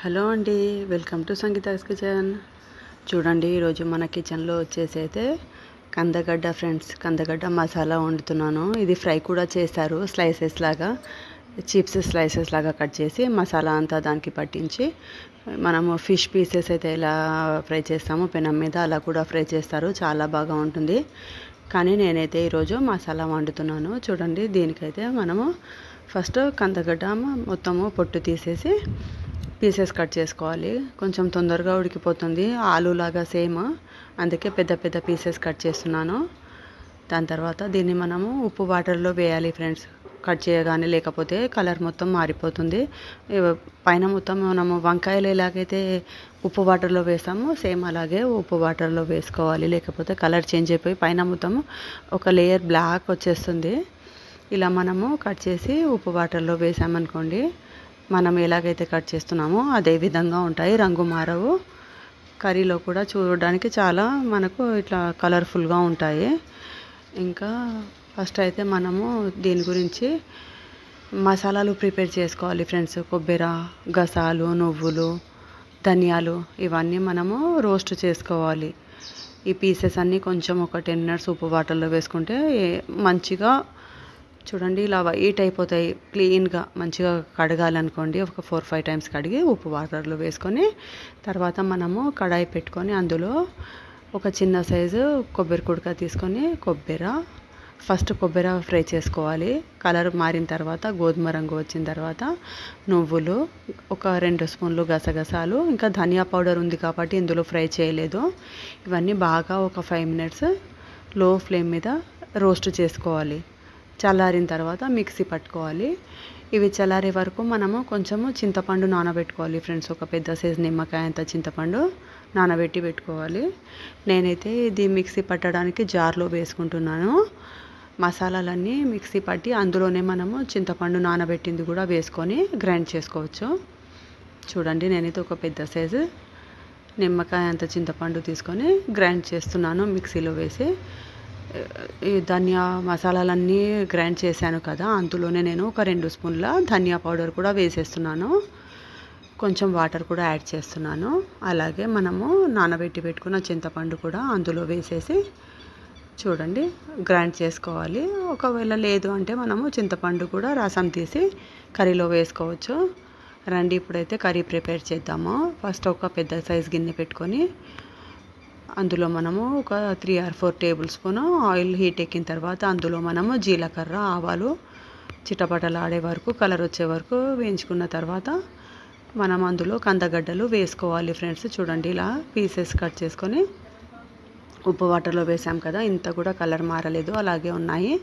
Hello అండి, welcome to Sangeeta's kitchen. చూడండి, ఈరోజు మన కిచెన్లో వచ్చేసి అయితే కందగడ్డ ఫ్రెండ్స్, కందగడ్డ మసాలా వండుతున్నాను. ఇది ఫ్రై కూడా చేస్తారు, స్లైసెస్ లాగా, చిప్స్ స్లైసెస్ లాగా కట్ చేసి మసాలా అంతా దానికి పట్టించి మనము ఫిష్ పీసెస్ అయితే ఎలా ఫ్రై చేస్తామో పెనం మీద అలా కూడా ఫ్రై చేస్తారు, చాలా బాగా ఉంటుంది. కానీ నేనైతే ఈరోజు మసాలా వండుతున్నాను. చూడండి, దీనికైతే మనము ఫస్ట్ కందగడ్డ మొత్తము పొట్టు తీసేసి పీసెస్ కట్ చేసుకోవాలి. కొంచెం తొందరగా ఉడికిపోతుంది, ఆలూలాగా సేమ్, అందుకే పెద్ద పెద్ద పీసెస్ కట్ చేస్తున్నాను. దాని తర్వాత దీన్ని మనము ఉప్పు వాటర్లో వేయాలి ఫ్రెండ్స్, కట్ చేయగానే, లేకపోతే కలర్ మొత్తం మారిపోతుంది. పైన మొత్తం మనము వంకాయలు ఎలాగైతే ఉప్పు వాటర్లో వేస్తామో సేమ్ అలాగే ఉప్పు వాటర్లో వేసుకోవాలి, లేకపోతే కలర్ చేంజ్ అయిపోయి పైన మొత్తం ఒక లేయర్ బ్లాక్ వచ్చేస్తుంది. ఇలా మనము కట్ చేసి ఉప్పు వాటర్లో వేసామనుకోండి, మనం ఎలాగైతే కట్ చేస్తున్నామో అదే విధంగా ఉంటాయి, రంగు మారవు. కర్రీలో కూడా చూడడానికి చాలా మనకు ఇట్లా కలర్ఫుల్గా ఉంటాయి. ఇంకా ఫస్ట్ అయితే మనము దీని గురించి మసాలాలు ప్రిపేర్ చేసుకోవాలి ఫ్రెండ్స్. కొబ్బరి, గసాలు, నువ్వులు, ధనియాలు ఇవన్నీ మనము రోస్ట్ చేసుకోవాలి. ఈ పీసెస్ అన్నీ కొంచెం ఒక 10 minutes ఉప్పు వాటర్లో వేసుకుంటే మంచిగా చూడండి ఇలా వైట్ అయిపోతాయి. క్లీన్గా మంచిగా కడగాలనుకోండి, ఒక 4-5 times కడిగి ఉప్పు వాటర్లో వేసుకొని తర్వాత మనము కడాయి పెట్టుకొని అందులో ఒక చిన్న సైజు కొబ్బరి కుడక తీసుకొని ఫస్ట్ కొబ్బరి ఫ్రై చేసుకోవాలి. కలర్ మారిన తర్వాత గోధుమ రంగు వచ్చిన తర్వాత నువ్వులు, ఒక 2 స్పూన్లు గసగసాలు, ఇంకా ధనియా పౌడర్ ఉంది కాబట్టి ఇందులో ఫ్రై చేయలేదు. ఇవన్నీ బాగా ఒక 5 minutes లో ఫ్లేమ్ మీద రోస్ట్ చేసుకోవాలి. చల్లారిన తర్వాత మిక్సీ పట్టుకోవాలి. ఇవి చల్లారే వరకు మనము కొంచెము చింతపండు నానబెట్టుకోవాలి ఫ్రెండ్స్. ఒక పెద్ద సైజు నిమ్మకాయ అంత చింతపండు నానబెట్టి పెట్టుకోవాలి. నేనైతే ఇది మిక్సీ పట్టడానికి జార్లో వేసుకుంటున్నాను. మసాలాలన్నీ మిక్సీ పట్టి అందులోనే మనము చింతపండు నానబెట్టింది కూడా వేసుకొని గ్రైండ్ చేసుకోవచ్చు. చూడండి, నేనైతే ఒక పెద్ద సైజు నిమ్మకాయ అంత చింతపండు తీసుకొని గ్రైండ్ చేస్తున్నాను మిక్సీలో వేసి. ఈ ధనియా మసాలాలన్నీ గ్రైండ్ చేశాను కదా, అందులోనే నేను ఒక 2 స్పూన్ల ధనియా పౌడర్ కూడా వేసేస్తున్నాను. కొంచెం వాటర్ కూడా యాడ్ చేస్తున్నాను. అలాగే మనము నానబెట్టి పెట్టుకున్న చింతపండు కూడా అందులో వేసేసి చూడండి గ్రైండ్ చేసుకోవాలి. ఒకవేళ లేదు అంటే మనము చింతపండు కూడా రసం తీసి కర్రీలో వేసుకోవచ్చు. రండి, ఇప్పుడైతే కర్రీ ప్రిపేర్ చేద్దాము. ఫస్ట్ ఒక పెద్ద సైజ్ గిన్నె పెట్టుకొని అందులో మనము ఒక 3 or 4 tablespoon ఆయిల్ హీట్ ఎక్కిన తర్వాత అందులో మనము జీలకర్ర, ఆవాలు చిటపటలాడే వరకు, కలర్ వచ్చే వరకు వేయించుకున్న తర్వాత మనం అందులో కందగడ్డలు వేసుకోవాలి ఫ్రెండ్స్. చూడండి, ఇలా పీసెస్ కట్ చేసుకొని ఉప్పు వాటర్లో వేసాం కదా, ఇంత కూడా కలర్ మారలేదు, అలాగే ఉన్నాయి.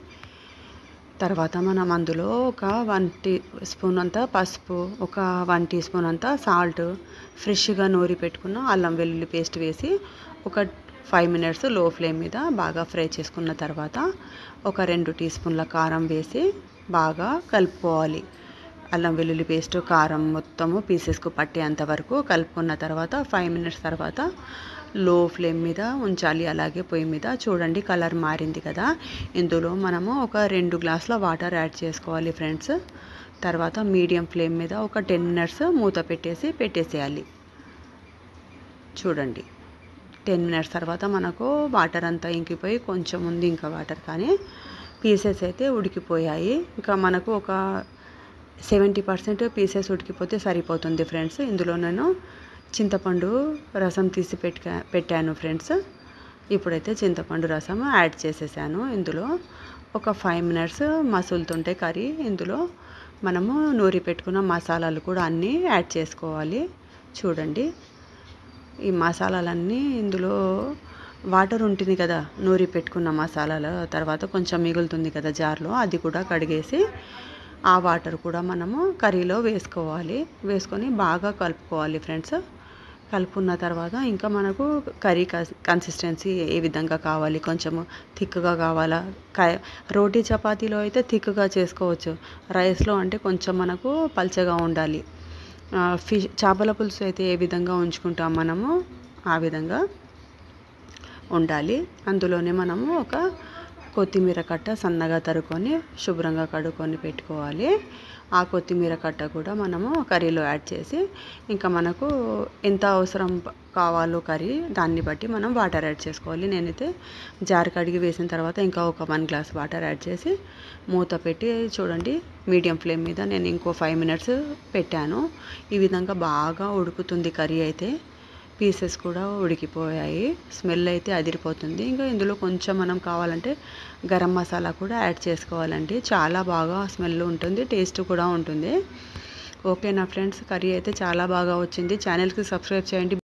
తర్వాత మనం అందులో ఒక 1 teaspoon అంత పసుపు, ఒక 1 teaspoon అంత సాల్ట్, ఫ్రెష్గా నూరి పెట్టుకున్న అల్లం వెల్లుల్లి పేస్ట్ వేసి ఒక 5 minutes లో ఫ్లేమ్ మీద బాగా ఫ్రై చేసుకున్న తర్వాత ఒక 2 teaspoonల కారం వేసి బాగా కలుపుకోవాలి. అల్లం వెల్లుల్లి పేస్ట్, కారం మొత్తము పీసెస్కు పట్టేంత వరకు కలుపుకున్న తర్వాత 5 minutes తర్వాత లో ఫ్లేమ్ మీద ఉంచాలి, అలాగే పొయ్యి మీద. చూడండి, కలర్ మారింది కదా, ఇందులో మనము ఒక 2 గ్లాసుల వాటర్ యాడ్ చేసుకోవాలి ఫ్రెండ్స్. తర్వాత మీడియం ఫ్లేమ్ మీద ఒక 10 minutes మూత పెట్టేసేయాలి. చూడండి, 10 minutes తర్వాత మనకు వాటర్ అంతా ఇంకిపోయి కొంచెం ఉంది ఇంకా వాటర్, కానీ పీసెస్ అయితే ఉడికిపోయాయి. ఇంకా మనకు ఒక 70% పీసెస్ ఉడికిపోతే సరిపోతుంది ఫ్రెండ్స్. ఇందులో నేను చింతపండు రసం తీసి పెట్టాను ఫ్రెండ్స్. ఇప్పుడైతే చింతపండు రసం యాడ్ చేసేసాను. ఇందులో ఒక 5 minutes మసులుతుంటే కర్రీ, ఇందులో మనము నూరి పెట్టుకున్న మసాలాలు కూడా అన్నీ యాడ్ చేసుకోవాలి. చూడండి, ఈ మసాలాలన్నీ ఇందులో వాటర్ ఉంటుంది కదా, నూరి పెట్టుకున్న మసాలాల తర్వాత కొంచెం మిగులుతుంది కదా జార్లో, అది కూడా కడిగేసి ఆ వాటర్ కూడా మనము కర్రీలో వేసుకోవాలి. వేసుకొని బాగా కలుపుకోవాలి ఫ్రెండ్స్. కలుపుకున్న తర్వాత ఇంకా మనకు కర్రీ కన్సిస్టెన్సీ ఏ విధంగా కావాలి, కొంచెము థిక్గా కావాలా, రోటీ చపాతీలో అయితే థిక్గా చేసుకోవచ్చు, రైస్లో అంటే కొంచెం మనకు పల్చగా ఉండాలి. చేపల పులుసు అయితే ఏ విధంగా ఉంచుకుంటాం మనము ఆ విధంగా ఉండాలి. అందులోనే మనము ఒక కొత్తిమీర కట్ట సన్నగా తరుకొని శుభ్రంగా కడుక్కొని పెట్టుకోవాలి. ఆ కొత్తిమీర కట్ట కూడా మనము కర్రీలో యాడ్ చేసి ఇంకా మనకు ఎంత అవసరం కావాలో కర్రీ దాన్ని బట్టి మనం వాటర్ యాడ్ చేసుకోవాలి. నేనైతే జార్ కడిగి వేసిన తర్వాత ఇంకా ఒక 1 గ్లాస్ వాటర్ యాడ్ చేసి మూత పెట్టి చూడండి మీడియం ఫ్లేమ్ మీద నేను ఇంకో 5 మినిట్స్ పెట్టాను. ఈ విధంగా బాగా ఉడుకుతుంది కర్రీ అయితే. పీసెస్ కూడా ఉడికిపోయాయి. స్మెల్ అయితే అదిరిపోతుంది. ఇంకా ఇందులో కొంచెం మనం కావాలంటే గరం మసాలా కూడా యాడ్ చేసుకోవాలండి. చాలా బాగా స్మెల్ ఉంటుంది, టేస్ట్ కూడా ఉంటుంది. ఓకేనా ఫ్రెండ్స్, కర్రీ అయితే చాలా బాగా వచ్చింది. ఛానల్కి సబ్స్క్రైబ్ చేయండి.